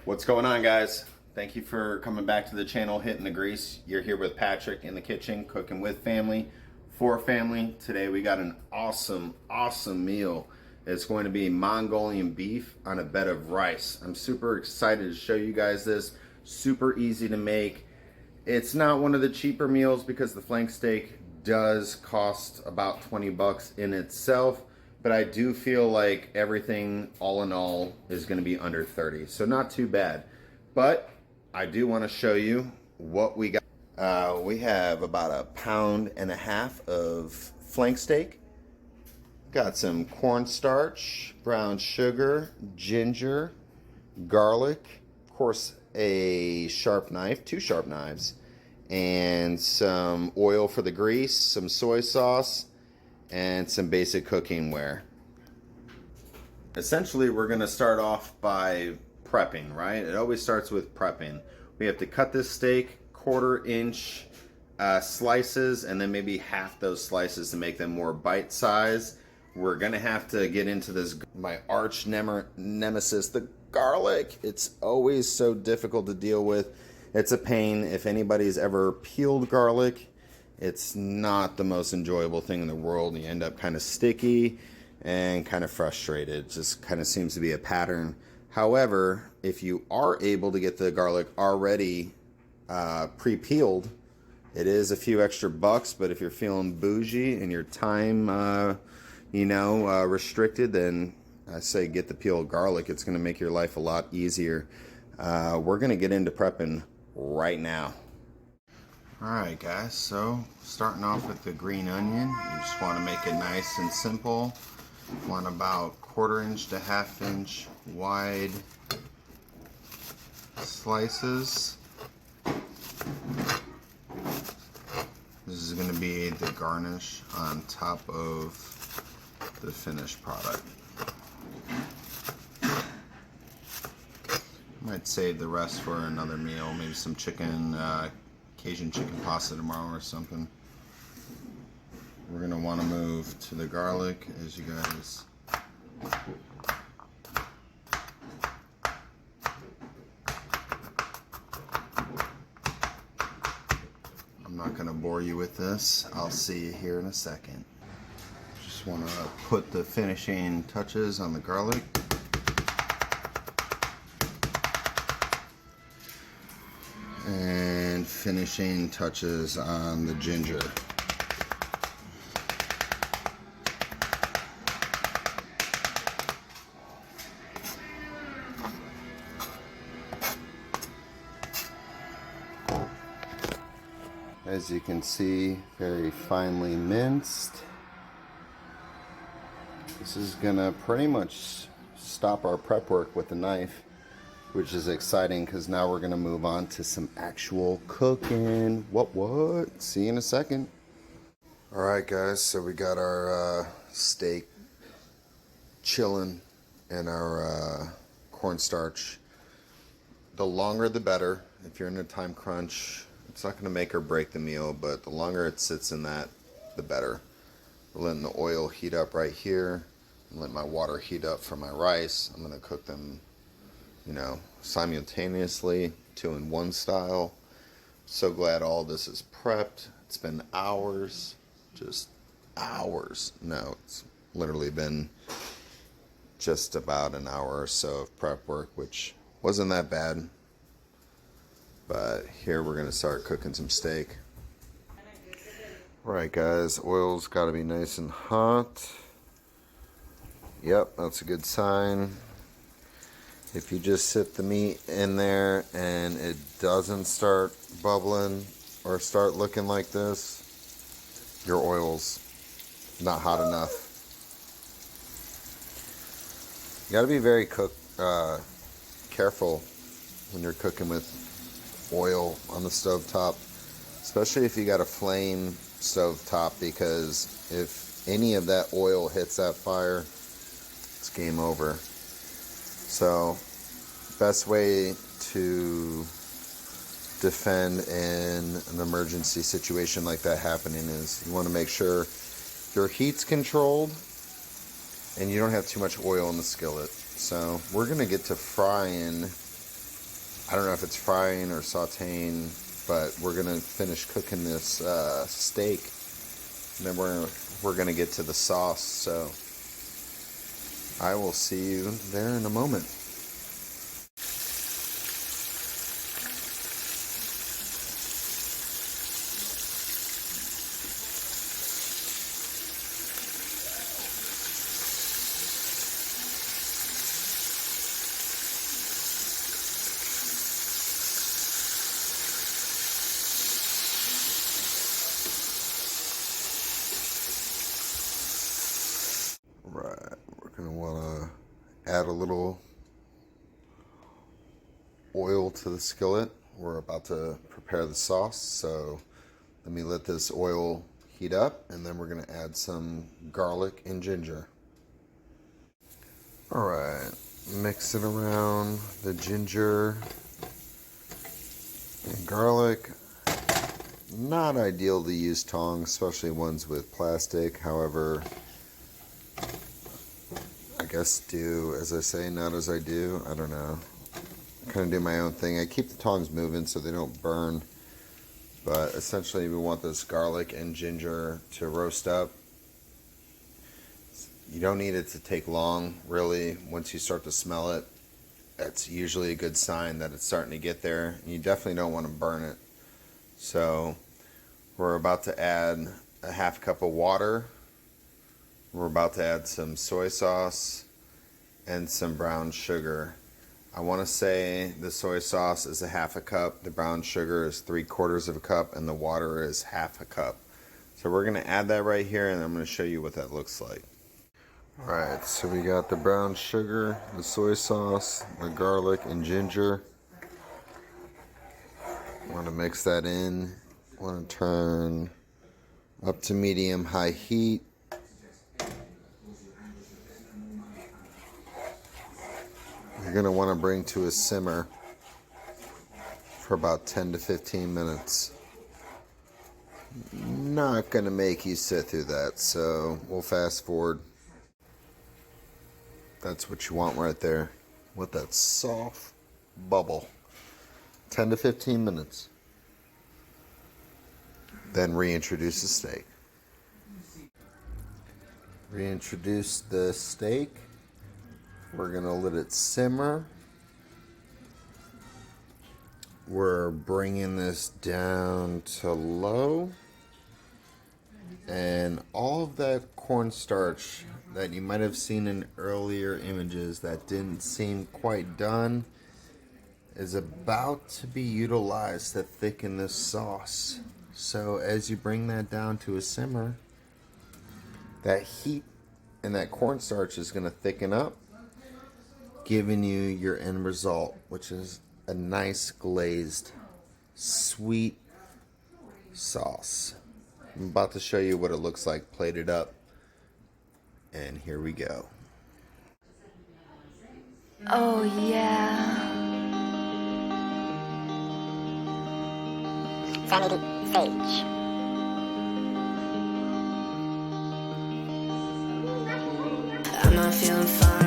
What's going on, guys? Thank you for coming back to the channel, Hitting the Grease. You're here with Patrick in the kitchen, cooking with family, for family. Today we got an awesome meal. It's going to be Mongolian beef on a bed of rice. I'm super excited to show you guys this. Super easy to make. It's not one of the cheaper meals because the flank steak does cost about 20 bucks in itself. But I do feel like everything, all in all, is going to be under 30. So not too bad. But I do want to show you what we got. We have about 1.5 pounds of flank steak. Got some cornstarch, brown sugar, ginger, garlic. Of course, a sharp knife, 2 sharp knives. And some oil for the grease, some soy sauce, and some basic cooking ware. Essentially, we're going to start off by prepping, right? It always starts with prepping. We have to cut this steak 1/4 inch slices, and then maybe half those slices to make them more bite size. We're going to have to get into this, my arch nemesis, the garlic. It's always so difficult to deal with. It's a pain. If anybody's ever peeled garlic, it's not the most enjoyable thing in the world. You end up kind of sticky and kind of frustrated. It just kind of seems to be a pattern. However, if you are able to get the garlic already pre-peeled, it is a few extra bucks, but if you're feeling bougie and your time, restricted, then I say get the peeled garlic. It's going to make your life a lot easier. We're going to get into prepping right now. Alright guys, so starting off with the green onion. You just want to make it nice and simple. Want about 1/4 inch to 1/2 inch wide slices. This is going to be the garnish on top of the finished product. Might save the rest for another meal, maybe some chicken, Cajun chicken pasta tomorrow or something. We're going to want to move to the garlic as you guys. I'm not going to bore you with this. I'll see you here in a second. Just want to put the finishing touches on the garlic. And finishing touches on the ginger. As you can see, very finely minced. This is gonna pretty much stop our prep work with the knife, which is exciting because now we're going to move on to some actual cooking. What? See you in a second. Alright guys, so we got our steak chilling and our cornstarch. The longer the better. If you're in a time crunch, it's not going to make or break the meal, but the longer it sits in that, the better. We're letting the oil heat up right here. I'm letting my water heat up for my rice. I'm going to cook them simultaneously, 2-in-1 style. So glad all this is prepped. It's been hours, just hours. No, it's literally been just about an hour or so of prep work, which wasn't that bad. But here we're gonna start cooking some steak. Right guys, oil's gotta be nice and hot. Yep, that's a good sign. If you just sit the meat in there and it doesn't start bubbling or start looking like this, your oil's not hot enough. You gotta be very careful when you're cooking with oil on the stove top, especially if you got a flame stove top, because if any of that oil hits that fire, it's game over. So, best way to defend in an emergency situation like that happening is you want to make sure your heat's controlled and you don't have too much oil in the skillet. So we're going to get to frying I don't know if it's frying or sauteing, but we're gonna finish cooking this steak, and then we're gonna get to the sauce. So I will see you there in a moment. Right, we're gonna wanna add a little oil to the skillet. We're about to prepare the sauce, so let me let this oil heat up, and then we're gonna add some garlic and ginger. All right, mix it around the ginger and garlic. Not ideal to use tongs, especially ones with plastic. However, I guess do as I say, not as I do. I don't know. I kind of do my own thing. I keep the tongs moving so they don't burn. But essentially we want this garlic and ginger to roast up. You don't need it to take long, really. Once you start to smell it, that's usually a good sign that it's starting to get there. You definitely don't want to burn it. So we're about to add a half cup of water. We're about to add some soy sauce and some brown sugar. I want to say the soy sauce is a half a cup, the brown sugar is 3/4 of a cup, and the water is half a cup. So we're going to add that right here, and I'm going to show you what that looks like. Alright, so we got the brown sugar, the soy sauce, the garlic and ginger. I want to mix that in. I want to turn up to medium-high heat. You're going to want to bring to a simmer for about 10 to 15 minutes. Not going to make you sit through that, so we'll fast forward. That's what you want right there, with that soft bubble. 10 to 15 minutes. Then reintroduce the steak. Reintroduce the steak. We're gonna let it simmer. We're bringing this down to low. And all of that cornstarch that you might have seen in earlier images that didn't seem quite done is about to be utilized to thicken this sauce. So as you bring that down to a simmer, that heat and that cornstarch is going to thicken up, giving you your end result, which is a nice glazed, sweet sauce. I'm about to show you what it looks like plated up, and here we go. Oh yeah. Sanity Sage. I'm not feeling fine.